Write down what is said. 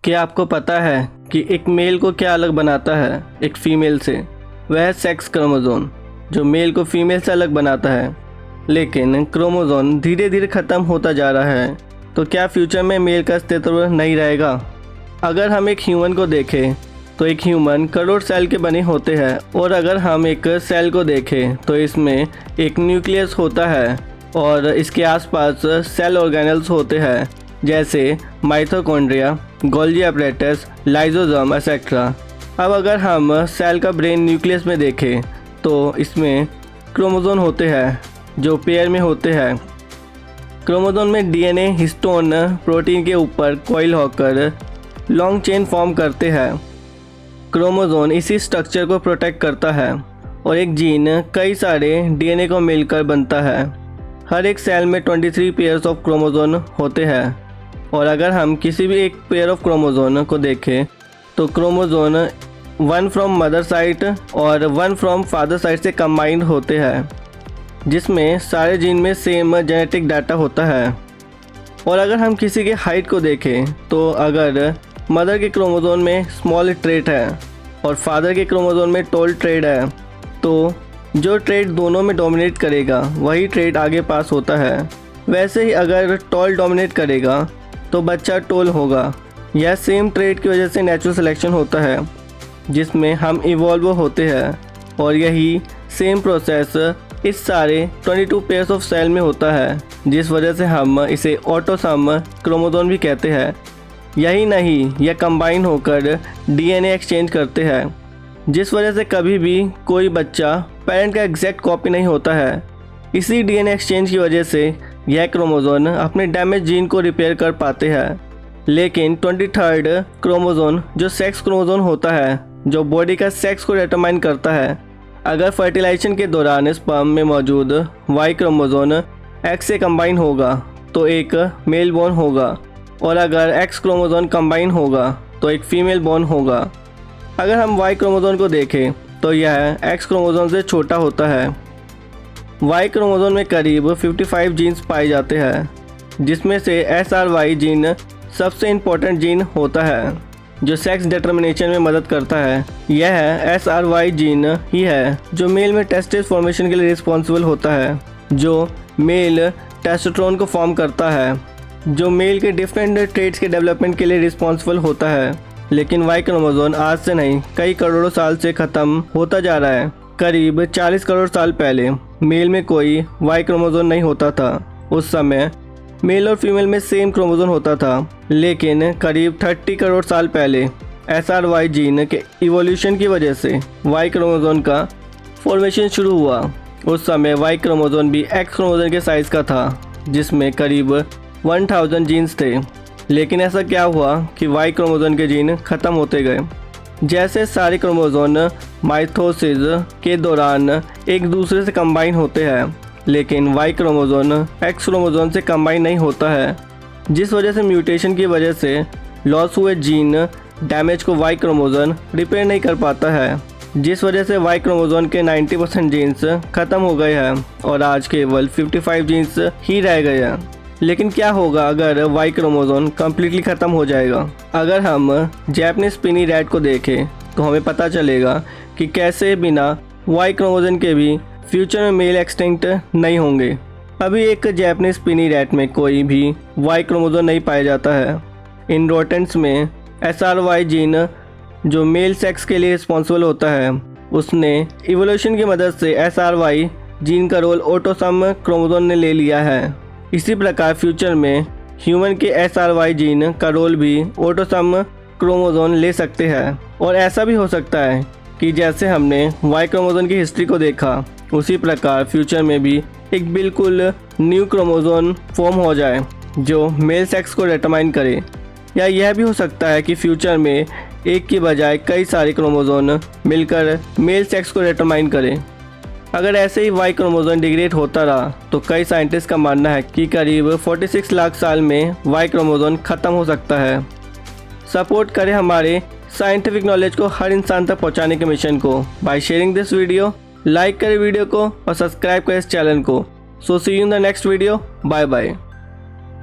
क्या आपको पता है कि एक मेल को क्या अलग बनाता है एक फीमेल से? वह है सेक्स क्रोमोसोम, जो मेल को फीमेल से अलग बनाता है। लेकिन क्रोमोसोम धीरे धीरे ख़त्म होता जा रहा है, तो क्या फ्यूचर में मेल का अस्तित्व नहीं रहेगा? अगर हम एक ह्यूमन को देखें तो एक ह्यूमन करोड़ सेल के बने होते हैं, और अगर हम एक सेल को देखें तो इसमें एक न्यूक्लियस होता है और इसके आसपास सेल ऑर्गेनल्स होते हैं, जैसे mitochondria, Golgi apparatus, lysosome etcetera. अब अगर हम सेल का ब्रेन न्यूक्लियस में देखें तो इसमें क्रोमोसोम होते हैं जो पेयर में होते हैं। क्रोमोसोम में डीएनए हिस्टोन प्रोटीन के ऊपर कॉइल होकर लॉन्ग चेन फॉर्म करते हैं। क्रोमोसोम इसी स्ट्रक्चर को प्रोटेक्ट करता है और एक जीन कई सारे डीएनए को मिलकर बनता है। हर एक सेल में 23 पेयर्स ऑफ क्रोमोसोम होते हैं, और अगर हम किसी भी एक पेयर ऑफ क्रोमोसोम को देखें तो क्रोमोसोम 1 फ्रॉम मदर साइड और 1 फ्रॉम फादर साइड से कंबाइंड होते हैं, जिसमें सारे जीन में सेम जेनेटिक डाटा होता है। और अगर हम किसी के हाइट को देखें तो अगर मदर के क्रोमोसोम में स्मॉल ट्रेट है और फादर के क्रोमोसोम में टॉल ट्रेट है, तो जो ट्रेट दोनों में डोमिनेट करेगा वही ट्रेट आगे पास होता है। वैसे ही अगर टॉल डोमिनेट करेगा तो बच्चा टॉल होगा। यह सेम ट्रेट की वजह से नेचुरल सिलेक्शन होता है, जिसमें हम इवॉल्व होते हैं, और यही सेम प्रोसेस इस सारे 22 पेयर्स ऑफ सेल में होता है, जिस वजह से हम इसे ऑटोसोम क्रोमोसोम भी कहते हैं। यही नहीं, यह कंबाइन होकर डीएनए एक्सचेंज करते हैं, जिस वजह से कभी भी कोई बच्चा पेरेंट का एग्जैक्ट कॉपी नहीं होता है। इसी डीएनए एक्सचेंज की वजह से यह क्रोमोसोम अपने डैमेज जीन को रिपेयर कर पाते हैं। लेकिन 23rd क्रोमोसोम जो सेक्स क्रोमोसोम होता है, जो बॉडी का सेक्स को डिटरमाइन करता है, अगर फर्टिलाइजेशन के दौरान स्पर्म में मौजूद वाई क्रोमोसोम एक्स से कंबाइन होगा तो एक मेल बोर्न होगा, और अगर एक्स क्रोमोसोम कंबाइन होगा तो एक फीमेल बोर्न होगा। अगर हम वाई क्रोमोसोम को देखें तो यह एक्स क्रोमोसोम से छोटा होता है। वाई क्रोमोसोम में करीब 55 जीन्स पाए जाते हैं, जिसमें से SRY जीन सबसे इम्पोर्टेंट जीन होता है, जो सेक्स डिटर्मिनेशन में मदद करता है। यह SRY जीन ही है जो मेल में टेस्टिस फॉर्मेशन के लिए रिस्पॉन्सिबल होता है, जो मेल टेस्टोस्टेरोन को फॉर्म करता है, जो मेल के डिफरेंट ट्रेट्स के डेवलपमेंट के लिए रिस्पॉन्सिबल होता है। लेकिन वाई क्रोमोसोम आज से नहीं, कई करोड़ों साल से ख़त्म होता जा रहा है। करीब 40 करोड़ साल पहले मेल में कोई वाई क्रोमोसोम नहीं होता था। उस समय मेल और फीमेल में सेम क्रोमोसोम होता था, लेकिन करीब 30 करोड़ साल पहले SRY जीन के इवोल्यूशन की वजह से वाई क्रोमोसोम का फॉर्मेशन शुरू हुआ। उस समय वाई क्रोमोसोम भी एक्स क्रोमोसोम के साइज़ का था, जिसमें करीब 1000 जीन्स थे। लेकिन ऐसा क्या हुआ कि वाई क्रोमोसोम के जीन ख़त्म होते गए। जैसे सारे क्रोमोसोम माइटोसिस के दौरान एक दूसरे से कंबाइन होते हैं, लेकिन वाई क्रोमोसोम एक्स क्रोमोसोम से कंबाइन नहीं होता है, जिस वजह से म्यूटेशन की वजह से लॉस हुए जीन डैमेज को वाई क्रोमोसोम रिपेयर नहीं कर पाता है, जिस वजह से वाई क्रोमोसोम के 90% जीन्स ख़त्म हो गए हैं और आज केवल 55 जीन्स ही रह गए हैं। लेकिन क्या होगा अगर वाई क्रोमोसोम कम्प्लीटली ख़त्म हो जाएगा? अगर हम जैपनीज स्पिनी रैट को देखें तो हमें पता चलेगा कि कैसे बिना वाई क्रोमोसोम के भी फ्यूचर में मेल एक्सटिंक्ट नहीं होंगे। अभी एक जैपनीज स्पिनी रैट में कोई भी वाई क्रोमोसोम नहीं पाया जाता है। इन रोटेंट्स में SRY जीन जो मेल सेक्स के लिए रिस्पॉन्सिबल होता है, उसने इवोल्यूशन की मदद से SRY जीन का रोल ऑटोसोम क्रोमोसोम ने ले लिया है। इसी प्रकार फ्यूचर में ह्यूमन के SRY जीन का रोल भी ऑटोसोम क्रोमोसोम ले सकते हैं। और ऐसा भी हो सकता है कि जैसे हमने वाई क्रोमोसोम की हिस्ट्री को देखा, उसी प्रकार फ्यूचर में भी एक बिल्कुल न्यू क्रोमोसोम फॉर्म हो जाए जो मेल सेक्स को डिटरमाइन करे। या यह भी हो सकता है कि फ्यूचर में एक की बजाय कई सारे क्रोमोसोम मिलकर मेल सेक्स को डिटरमाइन करें। अगर ऐसे ही वाई क्रोमोसोम डिग्रेड होता रहा तो कई साइंटिस्ट का मानना है कि करीब 46 लाख साल में वाई क्रोमोसोम ख़त्म हो सकता है। सपोर्ट करें हमारे साइंटिफिक नॉलेज को हर इंसान तक पहुंचाने के मिशन को by sharing this video. Like करें वीडियो को और सब्सक्राइब करें इस चैनल को। So see you in the next video. Bye bye.